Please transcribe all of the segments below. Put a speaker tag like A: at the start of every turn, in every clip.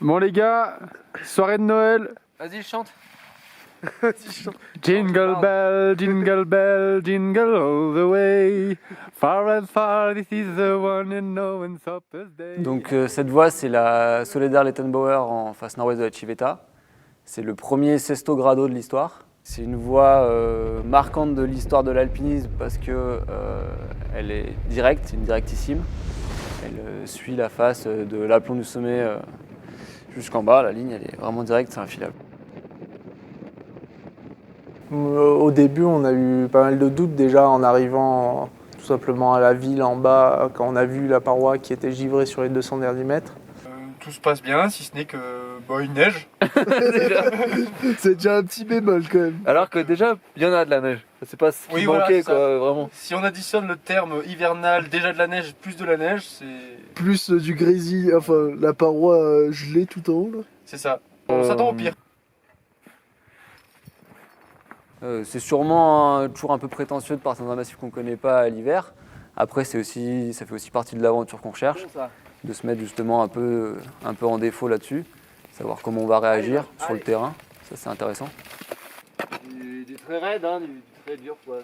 A: Bon les gars, soirée de Noël.
B: Vas-y, chante.
A: Jingle bell, jingle bell, jingle all the way. Far and far, this is the one and no one's softest day.
C: Donc cette voie, c'est la Soledad Lettenbauer en face nord-ouest de la Civetta. C'est le premier sesto grado de l'histoire. C'est une voie marquante de l'histoire de l'alpinisme parce que elle est directe, c'est une directissime. Elle suit la face de l'aplomb du sommet jusqu'en bas. La ligne, elle est vraiment directe, c'est infilable.
D: Au début, on a eu pas mal de doutes déjà en arrivant tout simplement à la ville en bas, quand on a vu la paroi qui était givrée sur les 200 derniers mètres.
E: Tout se passe bien, si ce n'est que il neige.
F: C'est déjà un petit bémol quand même.
B: Alors que déjà, il y en a de la neige. C'est pas ce qui
E: Oui, voilà,
B: manquait,
E: c'est ça.
B: quoi, vraiment.
E: Si on additionne le terme hivernal, déjà de la neige, plus de la neige,
F: Plus du grésil, enfin la paroi gelée tout en haut là.
E: c'est ça. On s'attend au pire.
C: C'est sûrement toujours un peu prétentieux de partir dans un massif qu'on ne connaît pas à l'hiver. Après, ça fait aussi partie de l'aventure qu'on recherche, de se mettre justement un peu en défaut là-dessus, savoir comment on va réagir sur le terrain. Ça, c'est intéressant.
B: Du très raide, hein, du très dur, quoi.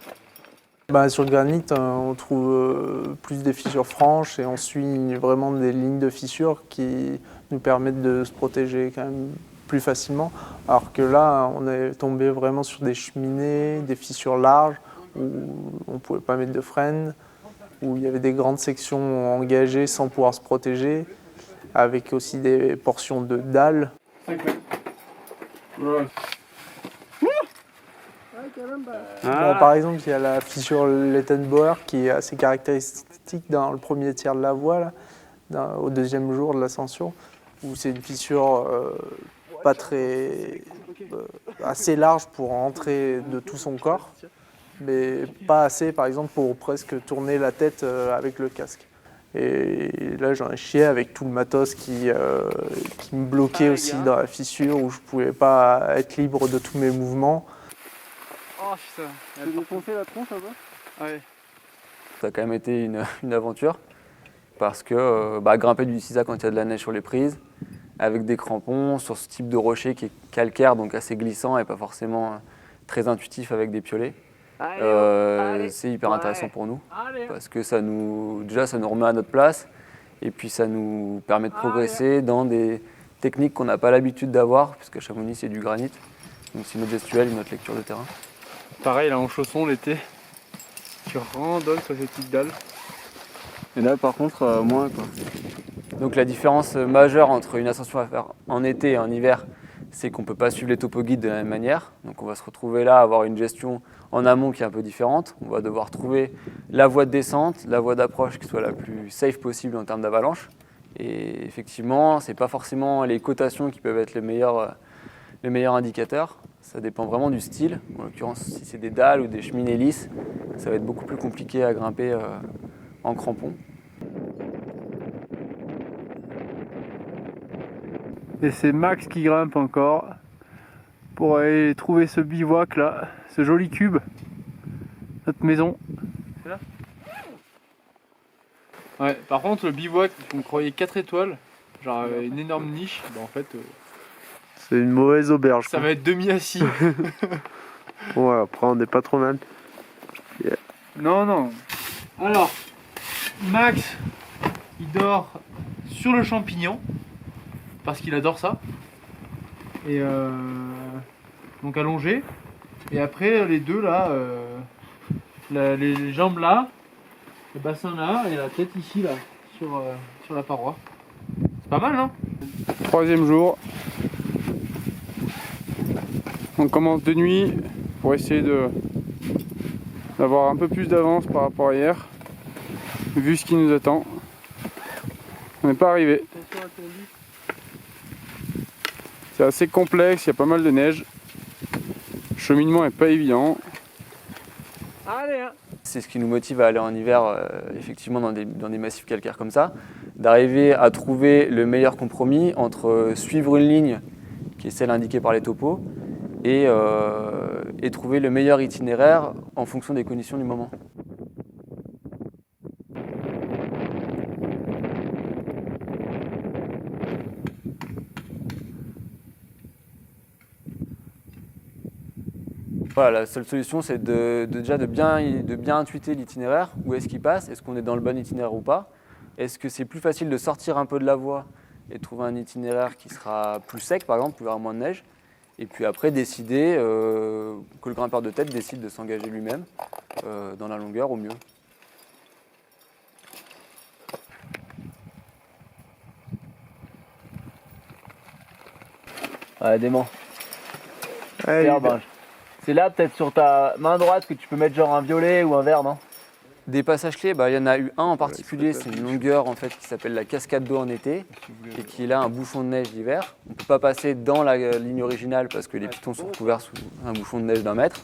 D: Sur le granit, on trouve plus des fissures franches et on suit vraiment des lignes de fissures qui nous permettent de se protéger quand même plus facilement. Alors que là, on est tombé vraiment sur des cheminées, des fissures larges où on ne pouvait pas mettre de freine, où il y avait des grandes sections engagées sans pouvoir se protéger, avec aussi des portions de dalles. Par exemple, il y a la fissure Lettenbauer qui est assez caractéristique dans le premier tiers de la voie, là, au deuxième jour de l'ascension, où c'est une fissure pas très assez large pour rentrer de tout son corps, mais pas assez, par exemple, pour presque tourner la tête avec le casque. Et là, j'en ai chié avec tout le matos qui me bloquait aussi dans la fissure, où je pouvais pas être libre de tous mes mouvements.
A: Oh putain, elle a défoncé la tronche un peu. Ouais.
C: Ça a quand même été une aventure parce que grimper du Sisa quand il y a de la neige sur les prises, avec des crampons sur ce type de rocher qui est calcaire, donc assez glissant et pas forcément très intuitif avec des piolets, c'est hyper intéressant pour nous parce que ça nous remet à notre place et puis ça nous permet de progresser dans des techniques qu'on n'a pas l'habitude d'avoir puisque Chamonix c'est du granit, donc c'est notre gestuelle et notre lecture de terrain.
A: Pareil là en chaussons l'été, tu randonnes sur ces petites dalles. Et là par contre moins quoi.
C: Donc la différence majeure entre une ascension à faire en été et en hiver, c'est qu'on ne peut pas suivre les topoguides de la même manière. Donc on va se retrouver là à avoir une gestion en amont qui est un peu différente. On va devoir trouver la voie de descente, la voie d'approche qui soit la plus safe possible en termes d'avalanche. Et effectivement, ce n'est pas forcément les cotations qui peuvent être les meilleurs indicateurs. Ça dépend vraiment du style. En l'occurrence, si c'est des dalles ou des cheminées lisses, ça va être beaucoup plus compliqué à grimper en crampons.
A: Et c'est Max qui grimpe encore pour aller trouver ce bivouac là, ce joli cube, notre maison. C'est là ? Ouais, par contre le bivouac, on croyait 4 étoiles, genre une énorme niche, en fait
F: C'est une mauvaise auberge.
A: ça va être demi-assis.
F: Ouais, après on n'est pas trop mal.
A: Non. Alors, Max, il dort sur le champignon, parce qu'il adore ça. Et donc allongé. Et après, les deux là, les jambes là, le bassin là, et la tête ici là, sur la paroi. C'est pas mal, non ? Troisième jour. On commence de nuit pour essayer d'avoir un peu plus d'avance par rapport à hier, vu ce qui nous attend. On n'est pas arrivé. C'est assez complexe, il y a pas mal de neige. Le cheminement est pas évident.
C: C'est ce qui nous motive à aller en hiver, effectivement, dans des massifs calcaires comme ça, d'arriver à trouver le meilleur compromis entre suivre une ligne, qui est celle indiquée par les topos, et trouver le meilleur itinéraire en fonction des conditions du moment. Voilà, la seule solution, c'est déjà de bien intuiter l'itinéraire. Où est-ce qu'il passe? Est-ce qu'on est dans le bon itinéraire ou pas? Est-ce que c'est plus facile de sortir un peu de la voie et de trouver un itinéraire qui sera plus sec, par exemple, où il y aura moins de neige? Et puis après, décider que le grimpeur de tête décide de s'engager lui-même dans la longueur au mieux.
B: Ouais, dément.
D: Ouais,
B: Super, Binge. C'est là, peut-être sur ta main droite, que tu peux mettre genre un violet ou un vert, non?
C: Des passages clés, il y en a eu un en particulier, c'est une longueur en fait, qui s'appelle la cascade d'eau en été et qui est là un bouchon de neige l'hiver. On ne peut pas passer dans la ligne originale parce que les pitons sont couverts sous un bouchon de neige d'1 mètre.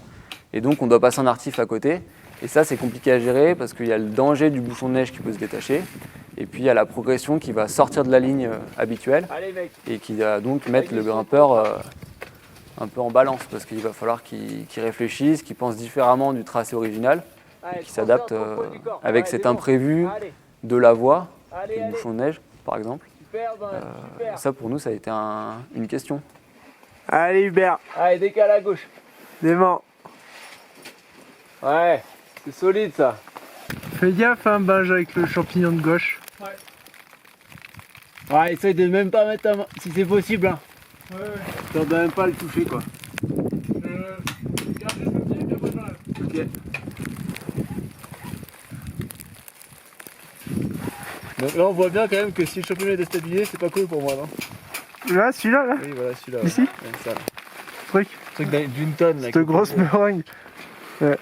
C: Et donc on doit passer en artif à côté. Et ça c'est compliqué à gérer parce qu'il y a le danger du bouchon de neige qui peut se détacher. Et puis il y a la progression qui va sortir de la ligne habituelle et qui va donc mettre le grimpeur un peu en balance parce qu'il va falloir qu'il réfléchisse, qu'il pense différemment du tracé original. Et qui s'adapte avec cet imprévu de la voie, le bouchon de neige par exemple. Ça pour nous ça a été une question.
D: Allez Hubert,
B: Allez, décale à gauche.
D: dément.
B: Ouais, c'est solide ça.
D: Fais gaffe hein, Binge avec le champignon de gauche.
B: Ouais, essaye de même pas mettre ta main, si c'est possible. Hein. Tu dois même pas le toucher quoi. Ok. Donc là on voit bien quand même que si le champignon est déstabilisé, c'est pas cool pour moi, non?
D: Là, celui-là, là,
B: Oui, voilà, celui-là.
D: Ici
B: ouais, ça, là.
D: truc,
B: Truc d'une tonne là.
D: cette grosse meringue. Ouais.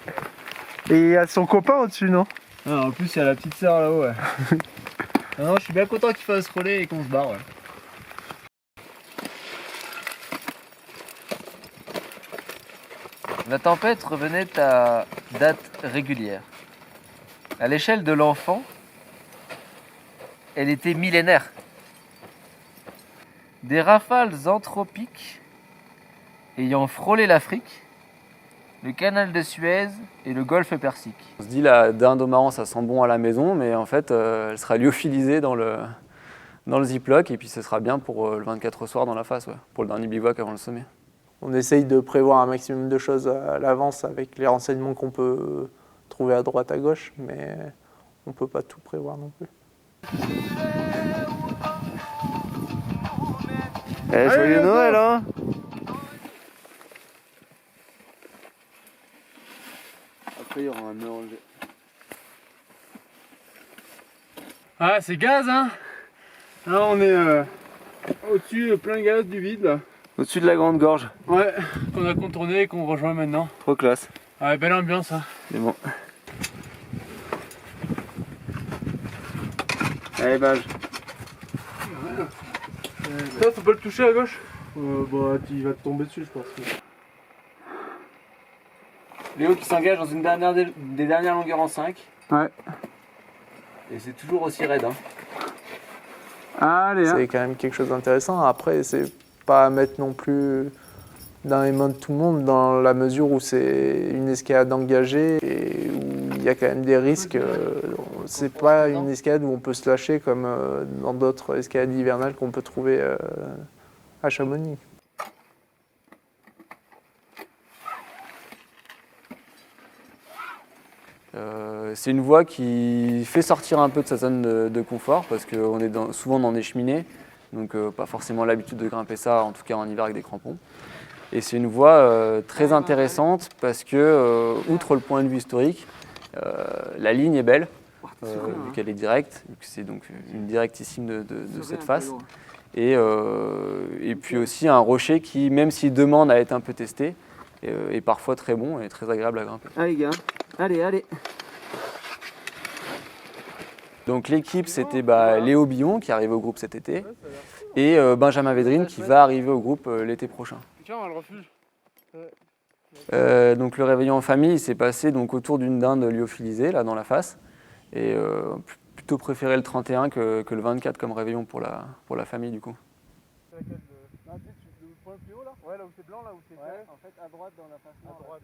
D: Et il y a son copain au-dessus, non?
B: Ah, en plus il y a la petite sœur là-haut, ouais. Non, je suis bien content qu'il fasse relais et qu'on se barre, ouais.
G: La tempête revenait à date régulière. À l'échelle de l'enfant, elle était millénaire. Des rafales anthropiques ayant frôlé l'Afrique, le canal de Suez et le golfe Persique.
C: On se dit la dinde au marron ça sent bon à la maison mais en fait elle sera lyophilisée dans le ziploc et puis ce sera bien pour le 24 au soir dans la face, ouais, pour le dernier bivouac avant le sommet.
D: On essaye de prévoir un maximum de choses à l'avance avec les renseignements qu'on peut trouver à droite, à gauche, mais on peut pas tout prévoir non plus.
B: Joyeux Noël, hein.
C: Après il y aura un mélange.
A: Ah, c'est gaz, hein.
B: Là on est au-dessus, plein gaz du vide là. Au-dessus de la grande gorge.
A: Ouais, qu'on a contourné et qu'on rejoint maintenant.
B: Trop classe.
A: Ah, belle ambiance, hein.
B: C'est bon. Allez, Binge.
A: Ça, tu peux le toucher à gauche?
F: Bah, il va te tomber dessus, je pense.
B: Léo qui s'engage dans une des dernières longueurs en 5.
D: Ouais.
B: Et c'est toujours aussi raide, hein.
D: Allez, c'est quand même quelque chose d'intéressant. Après, c'est pas à mettre non plus dans les mains de tout le monde, dans la mesure où c'est une escalade engagée et où il y a quand même des risques. C'est pas une escalade où on peut se lâcher comme dans d'autres escalades hivernales qu'on peut trouver à Chamonix.
C: C'est une voie qui fait sortir un peu de sa zone de confort parce qu'on est souvent dans des cheminées, donc pas forcément l'habitude de grimper ça, en tout cas en hiver avec des crampons. Et c'est une voie très intéressante parce que, outre le point de vue historique, la ligne est belle, vu qu'elle est directe, vu que c'est donc une directissime de cette face. Et puis aussi un rocher qui, même s'il demande à être un peu testé, est parfois très bon et très agréable à grimper.
B: Allez, gars. Allez.
C: Donc l'équipe, c'était Léo Billon qui arrive au groupe cet été et Benjamin Védrine qui va arriver au groupe l'été prochain.
A: Tiens, on le refuge.
C: Donc le réveillon en famille, il s'est passé donc autour d'une dinde lyophilisée là dans la face et plutôt préféré le 31 que le 24 comme réveillon pour la famille du coup.
A: Le point le plus haut là? Ouais, là où c'est blanc, là où c'est vert.
B: En fait, à droite dans la face.
A: À droite.